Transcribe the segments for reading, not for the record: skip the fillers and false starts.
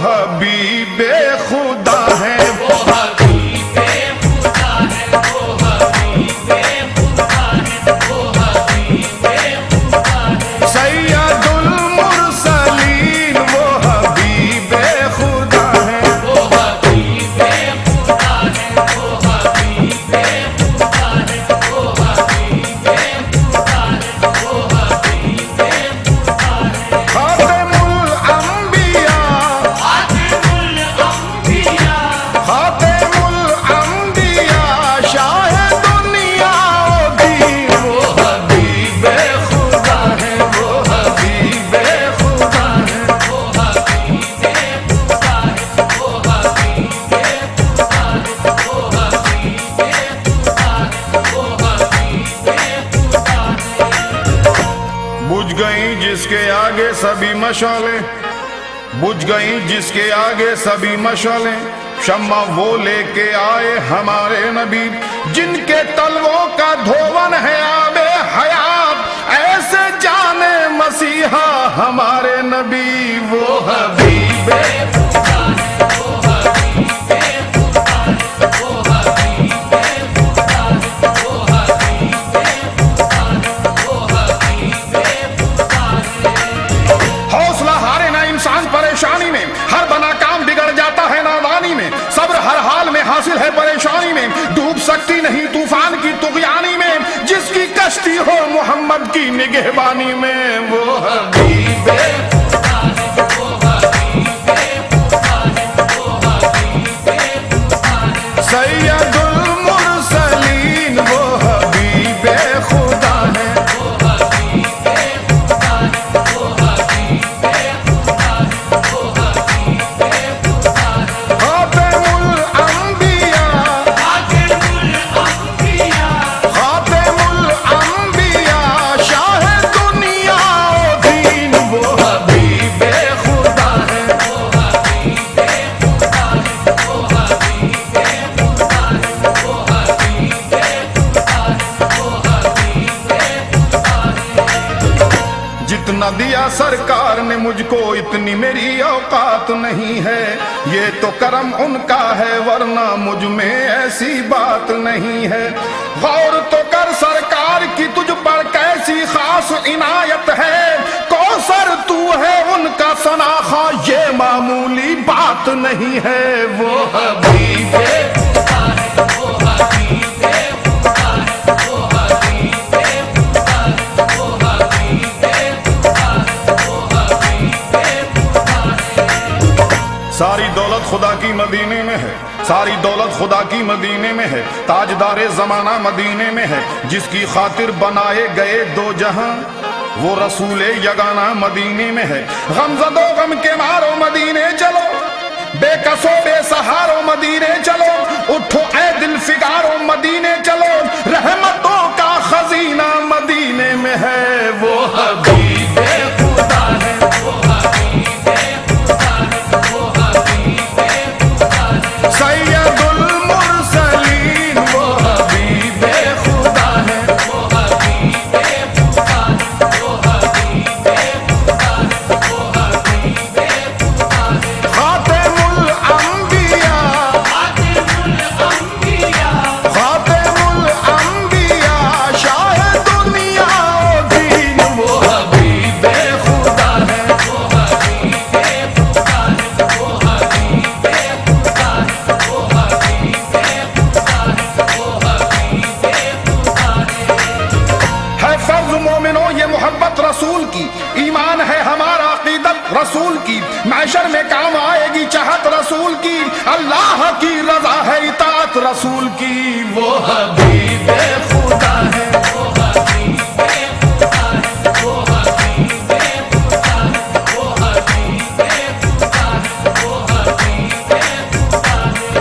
हबीबे खुदा है, वो हबीबे खुदा है, वो हबीबे खुदा है, वो हबीबे खुदा है। सैयदुल मुरसलीन वो हबीबे खुदा है, वो हबीबे खुदा है, वो हबीबे खुदा है, वो हबीबे खुदा है, वो हबीबे खुदा है। खातिमुल अंबिया, खातिमुल अंबिया, खातिमुल अंबिया, शाह दुनिया ओ दीन वो हबीबे खुदा है, वो हबीबे खुदा है। वो हबीबे खुदा है, वो हबीबे खुदा है, वो हबीबे खुदा है, वो हबीबे खुदा है। बुझ गई जिसके आगे सभी मशाले, बुझ गई जिसके आगे सभी मशाले, शम्मा वो लेके आए हमारे नबी, जिनके तलवों का धोवन है आबे हयात, ऐसे जाने मसीहा हमारे नबी वो हबीबे खुदा है, वो हबीबे खुदा है, वो हबीबे खुदा है, वो हबीबे खुदा है, वो हबीबे खुदा है। हौसला हारे ना इंसान परेशानी में, हर बना काम बिगड़ जाता है नादानी में, सब्र हर हाल में हासिल है परेशानी में, डूब सकती नहीं तूफान की तुगयानी में, जिसकी कश्ती हो मोहम्मद की निगहबानी में वो हबीबे खुदा है, वो हबीबे खुदा है, वो हबीबे खुदा है। सैयदुल मुरसलीन वो हबीबे खुदा है, वो हबीबे खुदा है, वो हबीबे खुदा है, वो हबीबे खुदा है। खातिमुल अंबिया, खातिमुल अंबिया, खातिमुल अंबिया, शाह दुनिया ओ दीन वो हबीबे खुदा है, वो हबीबे खुदा है, वो हबीबे खुदा है, वो हबीबे खुदा है, वो हबीबे खुदा है। जितना दिया सरकार ने मुझको इतनी मेरी औकात नहीं है, ये तो करम उनका है वरना मुझ में ऐसी बात नहीं है। गौर तो कर सरकार की तुझ पर कैसी खास इनायत है, कौसर तू है उनका सनाखा ये मामूली बात नहीं है वो हबीबे खुदा है, वो हबीबे खुदा है, वो हबीबे खुदा है, वो हबीबे खुदा है, वो हबीबे खुदा है। सारी दौलत खुदा की मदीने में है, सारी दौलत खुदा की मदीने में है, ताजदारे जमाना मदीने में है, जिसकी खातिर बनाए गए दो जहां वो रसूले यगाना मदीने में है। गमजदो गम के मारो मदीने चलो, बेकसो बेसहारो मदीने चलो, उठो ए दिल फिगारो मदीने चलो, रहमतों का खजीना मदीने में है वो हबीबे खुदा है, वो हबीबे खुदा है, वो हबीबे खुदा है। सैयदुल मुरसलीन वो हबीबे खुदा है, वो हबीबे खुदा है, वो हबीबे खुदा है, वो हबीबे खुदा है। खातिमुल अंबिया, खातिमुल अंबिया, खातिमुल अंबिया, शाह दुनिया ओ दीन वो हबीबे खुदा है, वो हबीबे खुदा है, वो हबीबे खुदा है, वो हबीबे खुदा है, वो हबीबे खुदा है। है फर्ज मोमिनो ये मोहब्बत रसूल की, ईमान है हमारा अकीदत रसूल की, मैशर में काम आएगी चाहत रसूल की, अल्लाह की रजा है इताअत रसूल की वो हबीबे खुदा है, वो हबीबे खुदा है, वो हबीबे खुदा है, वो हबीबे खुदा है, वो हबीबे खुदा है।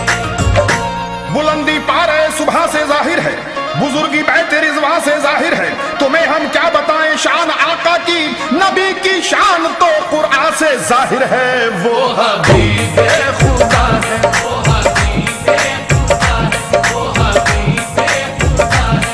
बुलंदी पारे सुबह से जाहिर है, बुजुर्गी बैत रिजवा से जाहिर है, तुम्हें हम क्या बताएं शान आका की, नबी की शान तो कुरान से जाहिर है वो हबीबे खुदा है, वो हबीबे खुदा है, वो हबीबे खुदा है।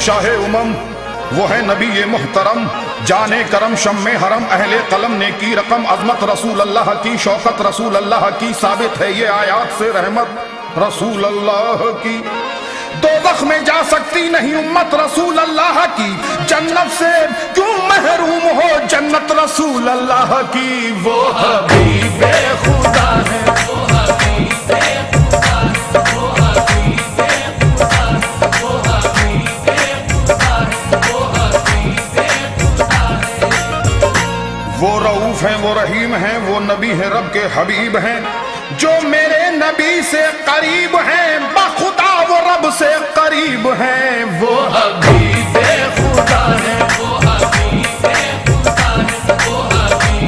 शाह उमम, वो है नबी ये मुहतरम, जाने करम शम्मे हरम, अहले कलम ने की रकम, अजमत रसूल अल्लाह की, शौकत रसूल अल्लाह की, साबित है ये आयात से रहमत रसूल अल्लाह की। दोज़ख में जा सकती नहीं उम्मत रसूल अल्लाह की, जन्नत से क्यों महरूम हो जन्नत रसूल अल्लाह की। वो हबीबे खुदा है, वो हबीबे खुदा है, वो हबीबे खुदा है, वो हबीबे खुदा है, वो हबीबे खुदा है। वो रऊफ हैं, वो रहीम हैं, वो नबी हैं, रब के हबीब हैं, जो मेरे नबी से करीब हैं, बखुदा वो रब से करीब हैं। वो हबीब